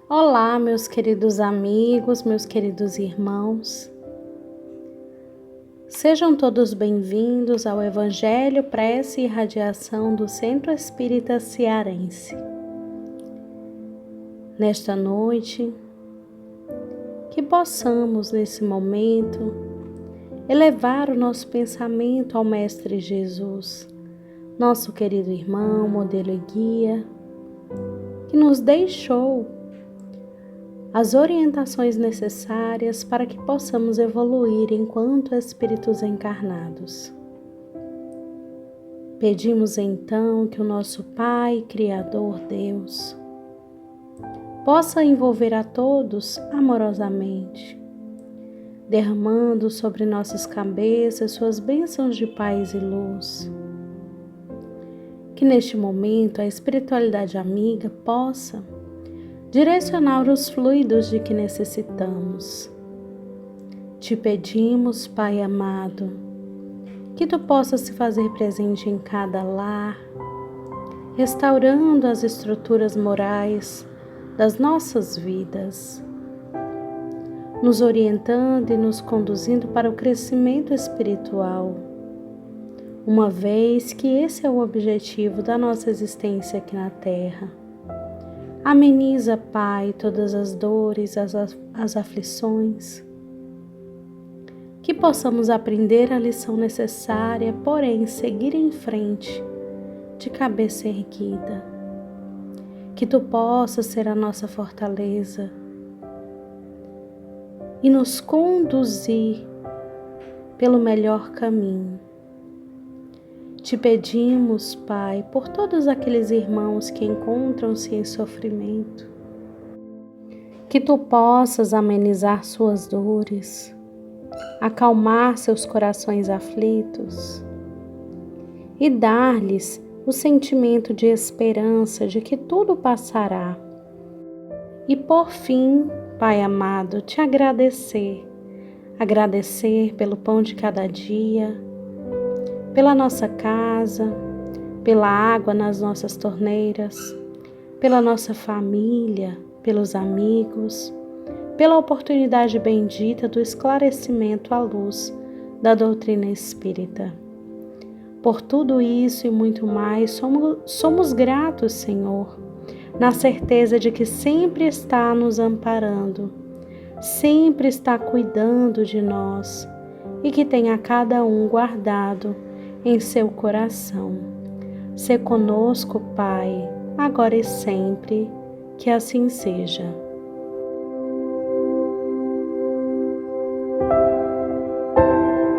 Olá, meus queridos amigos, meus queridos irmãos. Sejam todos bem-vindos ao Evangelho, Prece e Radiação do Centro Espírita Cearense. Nesta noite, que possamos, nesse momento, elevar o nosso pensamento ao Mestre Jesus, nosso querido irmão, modelo e guia, que nos deixou as orientações necessárias para que possamos evoluir enquanto espíritos encarnados. Pedimos então que o nosso Pai, Criador Deus, possa envolver a todos amorosamente, derramando sobre nossas cabeças suas bênçãos de paz e luz. Que neste momento a espiritualidade amiga possa direcionar os fluidos de que necessitamos. Te pedimos, Pai amado, que Tu possas se fazer presente em cada lar, restaurando as estruturas morais das nossas vidas, nos orientando e nos conduzindo para o crescimento espiritual, uma vez que esse é o objetivo da nossa existência aqui na Terra. Ameniza, Pai, todas as dores, as aflições. Que possamos aprender a lição necessária, porém seguir em frente, de cabeça erguida. Que Tu possas ser a nossa fortaleza e nos conduzir pelo melhor caminho. Te pedimos, Pai, por todos aqueles irmãos que encontram-se em sofrimento, que Tu possas amenizar suas dores, acalmar seus corações aflitos e dar-lhes o sentimento de esperança de que tudo passará. E por fim, Pai amado, Te agradecer pelo pão de cada dia, pela nossa casa, pela água nas nossas torneiras, pela nossa família, pelos amigos, pela oportunidade bendita do esclarecimento à luz da doutrina espírita. Por tudo isso e muito mais, somos gratos, Senhor, na certeza de que sempre está nos amparando, sempre está cuidando de nós e que tem a cada um guardado em seu coração. Sê conosco, Pai, agora e sempre, que assim seja.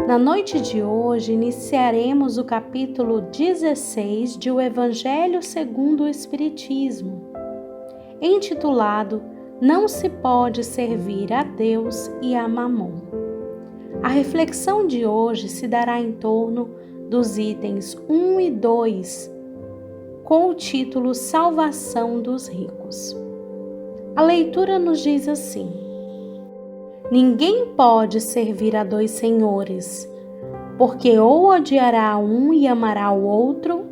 Na noite de hoje, iniciaremos o capítulo 16 de O Evangelho segundo o Espiritismo, intitulado Não se pode servir a Deus e a Mamon. A reflexão de hoje se dará em torno dos itens 1 e 2, com o título Salvação dos Ricos. A leitura nos diz assim: Ninguém pode servir a dois senhores, porque ou odiará um e amará o outro,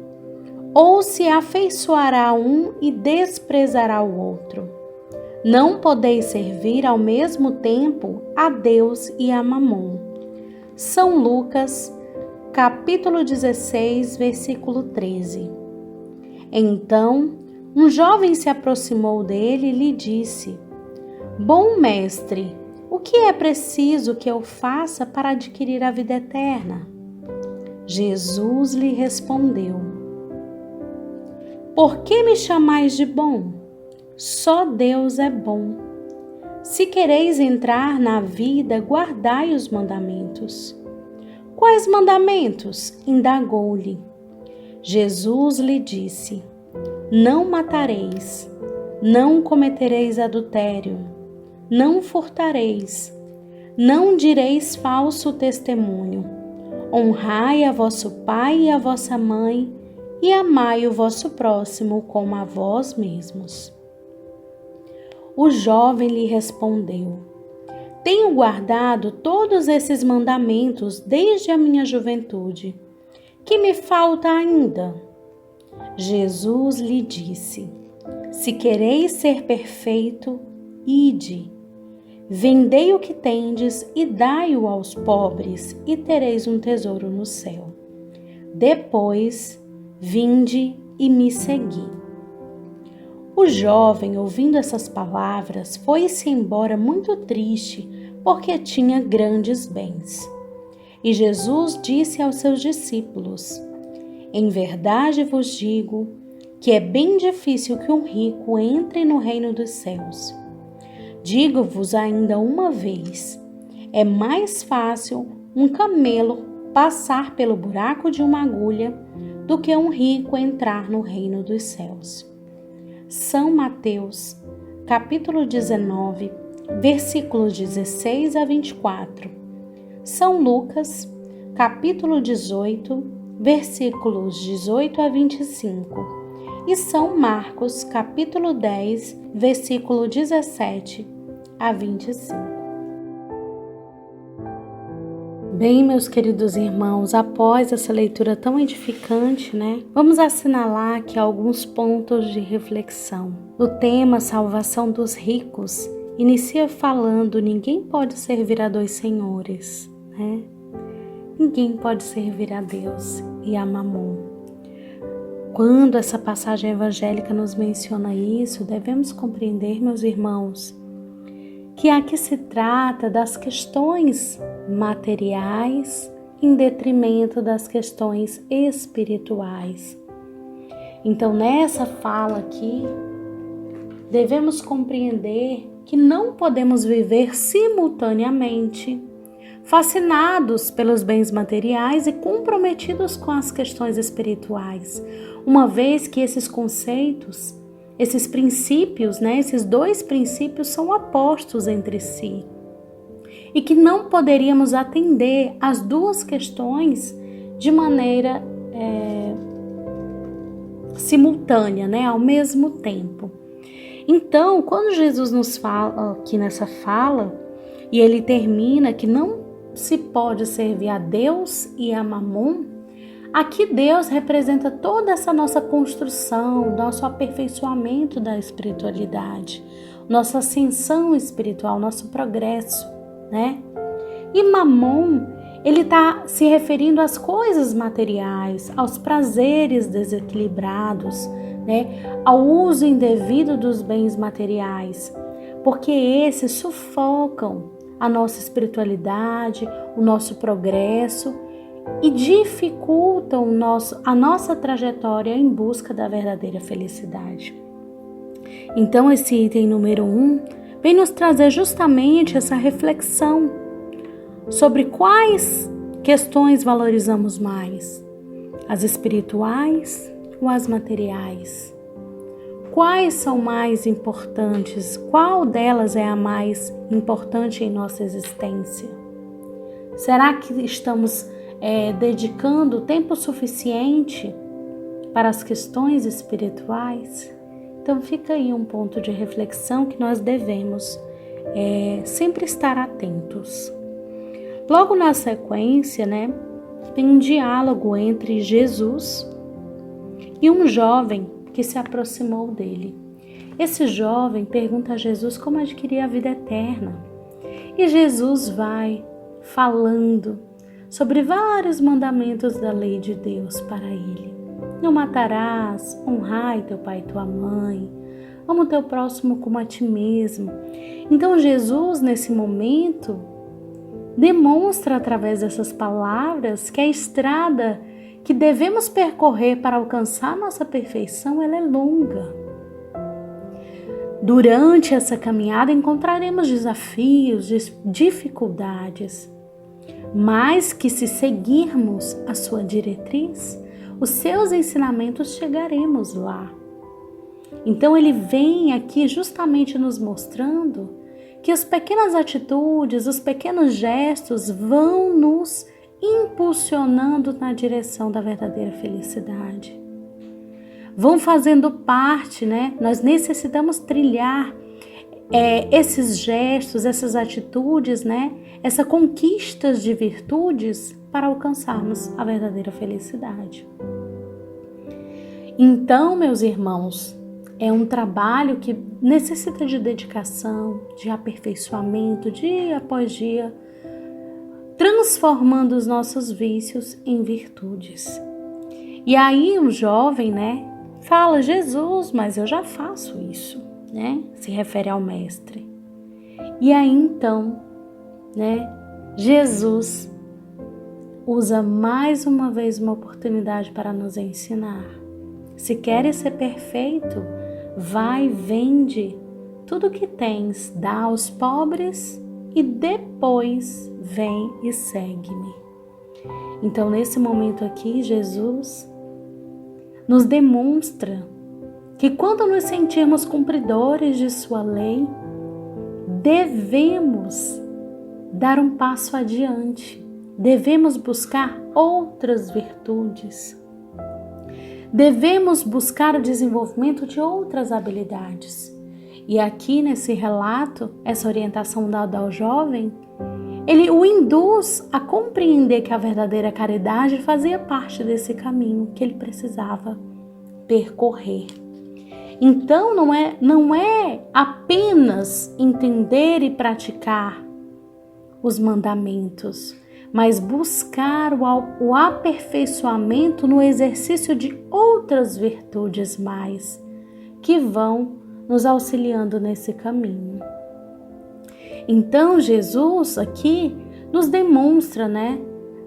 ou se afeiçoará um e desprezará o outro. Não podeis servir ao mesmo tempo a Deus e a Mamon. São Lucas, capítulo 16, versículo 13. Então, um jovem se aproximou dele e lhe disse: Bom mestre, o que é preciso que eu faça para adquirir a vida eterna? Jesus lhe respondeu: Por que me chamais de bom? Só Deus é bom. Se quereis entrar na vida, guardai os mandamentos. Quais mandamentos? Indagou-lhe. Jesus lhe disse: Não matareis, não cometereis adultério, não furtareis, não direis falso testemunho, honrai a vosso pai e a vossa mãe e amai o vosso próximo como a vós mesmos. O jovem lhe respondeu: Tenho guardado todos esses mandamentos desde a minha juventude. Que me falta ainda? Jesus lhe disse: Se quereis ser perfeito, ide, vendei o que tendes e dai-o aos pobres, e tereis um tesouro no céu. Depois, vinde e me segui. O jovem, ouvindo essas palavras, foi-se embora muito triste, porque tinha grandes bens. E Jesus disse aos seus discípulos: Em verdade vos digo que é bem difícil que um rico entre no reino dos céus. Digo-vos ainda uma vez, é mais fácil um camelo passar pelo buraco de uma agulha do que um rico entrar no reino dos céus. São Mateus, capítulo 19, versículos 16 a 24. São Lucas, capítulo 18, versículos 18 a 25. E São Marcos, capítulo 10, versículo 17 a 25. Bem, meus queridos irmãos, após essa leitura tão edificante, vamos assinalar aqui alguns pontos de reflexão. O tema Salvação dos Ricos inicia falando: ninguém pode servir a dois senhores, Ninguém pode servir a Deus e a Mamon. Quando essa passagem evangélica nos menciona isso, devemos compreender, meus irmãos, que aqui se trata das questões materiais em detrimento das questões espirituais. Então, nessa fala aqui, devemos compreender que não podemos viver simultaneamente fascinados pelos bens materiais e comprometidos com as questões espirituais, uma vez que esses conceitos, esses princípios, esses dois princípios são opostos entre si e que não poderíamos atender as duas questões de maneira simultânea, ao mesmo tempo. Então, quando Jesus nos fala aqui nessa fala, e ele termina que não se pode servir a Deus e a Mamon, aqui Deus representa toda essa nossa construção, nosso aperfeiçoamento da espiritualidade, nossa ascensão espiritual, nosso progresso, E Mamon, ele está se referindo às coisas materiais, aos prazeres desequilibrados, ao uso indevido dos bens materiais, porque esses sufocam a nossa espiritualidade, o nosso progresso e dificultam a nossa trajetória em busca da verdadeira felicidade. Então, esse item número 1 vem nos trazer justamente essa reflexão sobre quais questões valorizamos mais, as espirituais ou as materiais. Quais são mais importantes? Qual delas é a mais importante em nossa existência? Será que estamos dedicando tempo suficiente para as questões espirituais? Então fica aí um ponto de reflexão que nós devemos sempre estar atentos. Logo na sequência, tem um diálogo entre Jesus e um jovem que se aproximou dele. Esse jovem pergunta a Jesus como adquirir a vida eterna. E Jesus vai falando sobre vários mandamentos da lei de Deus para ele. Não matarás, honrai teu pai e tua mãe, ama o teu próximo como a ti mesmo. Então Jesus, nesse momento, demonstra através dessas palavras que a estrada que devemos percorrer para alcançar nossa perfeição, ela é longa. Durante essa caminhada encontraremos desafios, dificuldades, mas que se seguirmos a sua diretriz, os seus ensinamentos, chegaremos lá. Então ele vem aqui justamente nos mostrando que as pequenas atitudes, os pequenos gestos vão nos impulsionando na direção da verdadeira felicidade. Vão fazendo parte, Nós necessitamos trilhar esses gestos, essas atitudes, Essas conquistas de virtudes para alcançarmos a verdadeira felicidade. Então, meus irmãos, É um trabalho que necessita de dedicação, de aperfeiçoamento, dia após dia, transformando os nossos vícios em virtudes. E aí o jovem, fala: Jesus, mas eu já faço isso, Se refere ao mestre. E aí então, Jesus usa mais uma vez uma oportunidade para nos ensinar. Se queres ser perfeito, vai, vende tudo que tens, dá aos pobres e depois vem e segue-me. Então, nesse momento aqui, Jesus nos demonstra que quando nos sentirmos cumpridores de sua lei, devemos dar um passo adiante, devemos buscar outras virtudes, devemos buscar o desenvolvimento de outras habilidades. E aqui nesse relato, essa orientação dada ao jovem, ele o induz a compreender que a verdadeira caridade fazia parte desse caminho que ele precisava percorrer. Então não é apenas entender e praticar os mandamentos, mas buscar o aperfeiçoamento no exercício de outras virtudes mais, que vão nos auxiliando nesse caminho. Então Jesus aqui nos demonstra,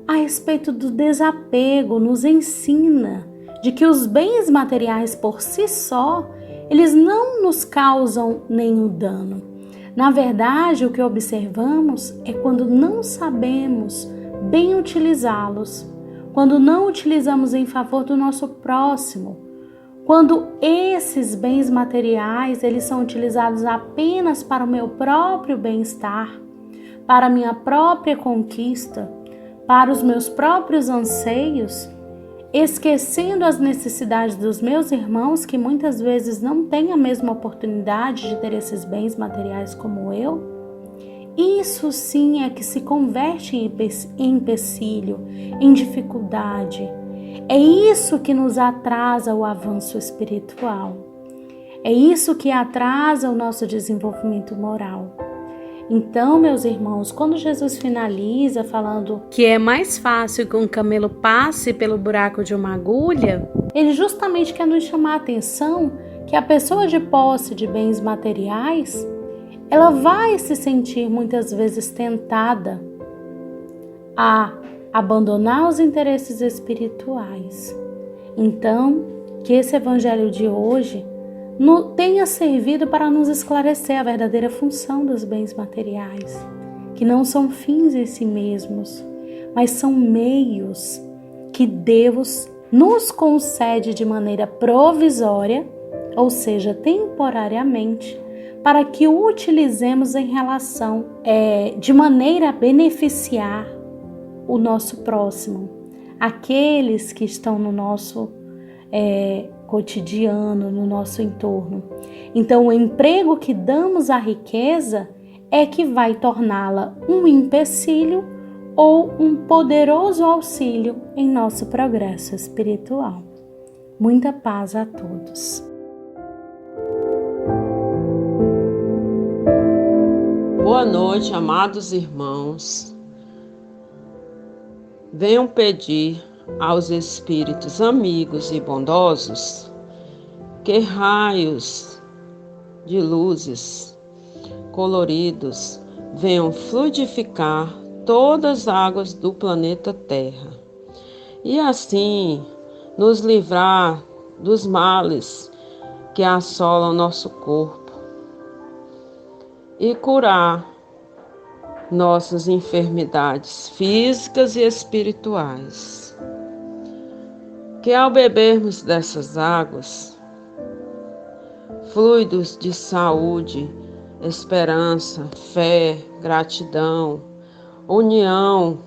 a respeito do desapego, nos ensina de que os bens materiais por si só, eles não nos causam nenhum dano. Na verdade, o que observamos é quando não sabemos bem utilizá-los, quando não utilizamos em favor do nosso próximo, quando esses bens materiais eles são utilizados apenas para o meu próprio bem-estar, para a minha própria conquista, para os meus próprios anseios, esquecendo as necessidades dos meus irmãos que muitas vezes não têm a mesma oportunidade de ter esses bens materiais como eu, isso sim é que se converte em empecilho, em dificuldade. É isso que nos atrasa o avanço espiritual. É isso que atrasa o nosso desenvolvimento moral. Então, meus irmãos, quando Jesus finaliza falando que é mais fácil que um camelo passe pelo buraco de uma agulha, ele justamente quer nos chamar a atenção que a pessoa de posse de bens materiais, ela vai se sentir muitas vezes tentada a abandonar os interesses espirituais. Então, que esse evangelho de hoje tenha servido para nos esclarecer a verdadeira função dos bens materiais, que não são fins em si mesmos, mas são meios que Deus nos concede de maneira provisória, ou seja, temporariamente, para que o utilizemos em relação, de maneira a beneficiar o nosso próximo, aqueles que estão no nosso cotidiano, no nosso entorno. Então, o emprego que damos à riqueza é que vai torná-la um empecilho ou um poderoso auxílio em nosso progresso espiritual. Muita paz a todos. Boa noite, amados irmãos. Venham pedir aos espíritos amigos e bondosos que raios de luzes coloridos venham fluidificar todas as águas do planeta Terra e assim nos livrar dos males que assolam nosso corpo e curar nossas enfermidades físicas e espirituais. Que ao bebermos dessas águas, fluidos de saúde, esperança, fé, gratidão, união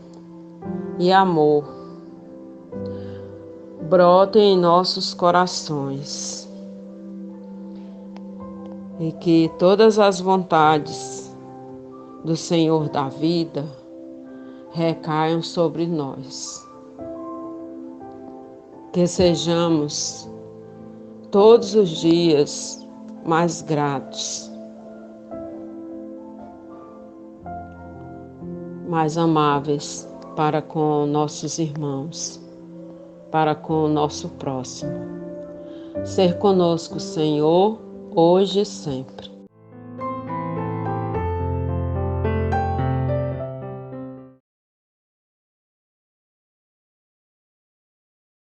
e amor, brotem em nossos corações e que todas as vontades do Senhor da vida recaiam sobre nós. Que sejamos todos os dias mais gratos, mais amáveis para com nossos irmãos, para com o nosso próximo. Ser conosco, Senhor, hoje e sempre.